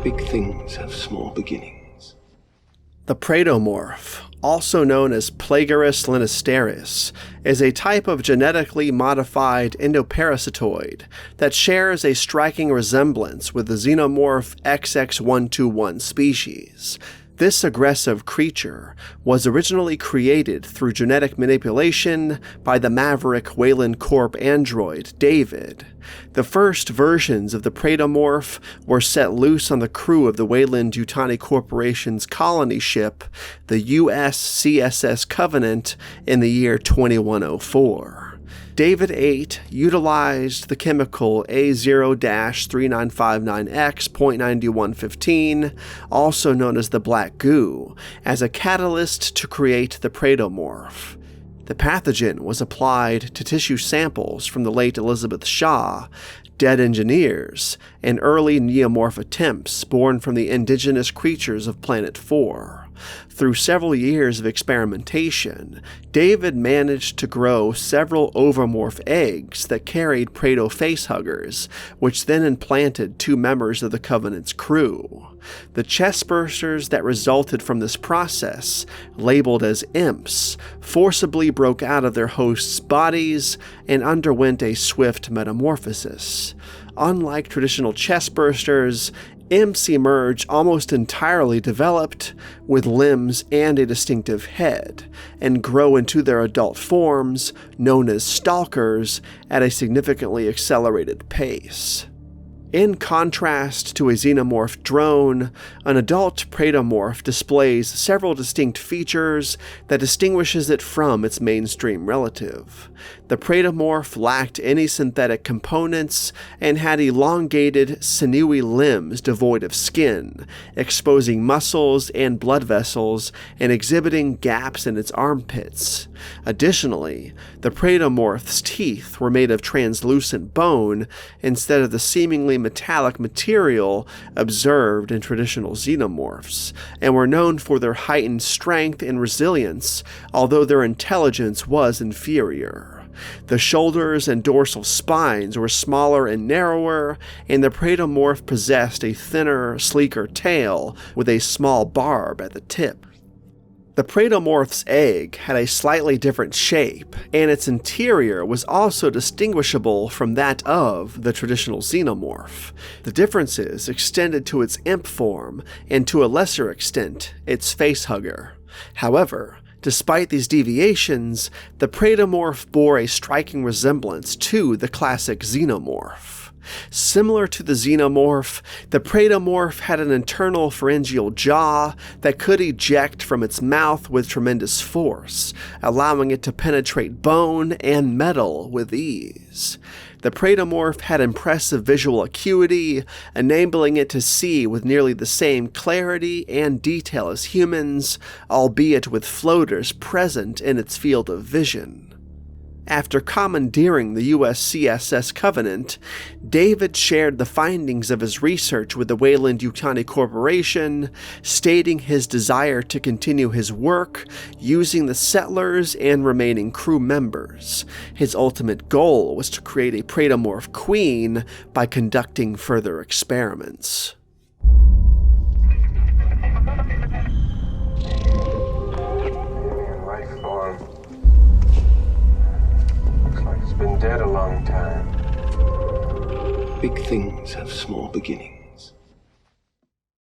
Big things have small beginnings. The praetomorph, also known as Plagiaris linisteris, is a type of genetically modified endoparasitoid that shares a striking resemblance with the xenomorph XX121 species. This aggressive creature was originally created through genetic manipulation by the maverick Wayland Corp android, David. The first versions of the praetomorph were set loose on the crew of the Weyland-Yutani Corporation's colony ship, the USCSS Covenant, in the year 2104. David 8 utilized the chemical A0-3959X.9115, also known as the black goo, as a catalyst to create the praetomorph. The pathogen was applied to tissue samples from the late Elizabeth Shaw, dead engineers, and early neomorph attempts born from the indigenous creatures of Planet 4. Through several years of experimentation, David managed to grow several ovomorph eggs that carried Praeto facehuggers, which then implanted 2 members of the Covenant's crew. The chestbursters that resulted from this process, labeled as imps, forcibly broke out of their hosts' bodies and underwent a swift metamorphosis. Unlike traditional chestbursters, imps emerge almost entirely developed, with limbs and a distinctive head, and grow into their adult forms, known as stalkers, at a significantly accelerated pace. In contrast to a xenomorph drone, an adult praetomorph displays several distinct features that distinguishes it from its mainstream relative. The praetomorph lacked any synthetic components and had elongated, sinewy limbs devoid of skin, exposing muscles and blood vessels and exhibiting gaps in its armpits. Additionally, the praetomorph's teeth were made of translucent bone instead of the seemingly metallic material observed in traditional xenomorphs, and were known for their heightened strength and resilience, although their intelligence was inferior. The shoulders and dorsal spines were smaller and narrower, and the praetomorph possessed a thinner, sleeker tail with a small barb at the tip. The praetomorph's egg had a slightly different shape, and its interior was also distinguishable from that of the traditional xenomorph. The differences extended to its imp form, and to a lesser extent, its facehugger. However, despite these deviations, the praetomorph bore a striking resemblance to the classic xenomorph. Similar to the xenomorph, the praetomorph had an internal pharyngeal jaw that could eject from its mouth with tremendous force, allowing it to penetrate bone and metal with ease. The praetomorph had impressive visual acuity, enabling it to see with nearly the same clarity and detail as humans, albeit with floaters present in its field of vision. After commandeering the USCSS Covenant, David shared the findings of his research with the Weyland-Yutani Corporation, stating his desire to continue his work using the settlers and remaining crew members. His ultimate goal was to create a praetomorph queen by conducting further experiments. Been dead a long time. Big things have small beginnings.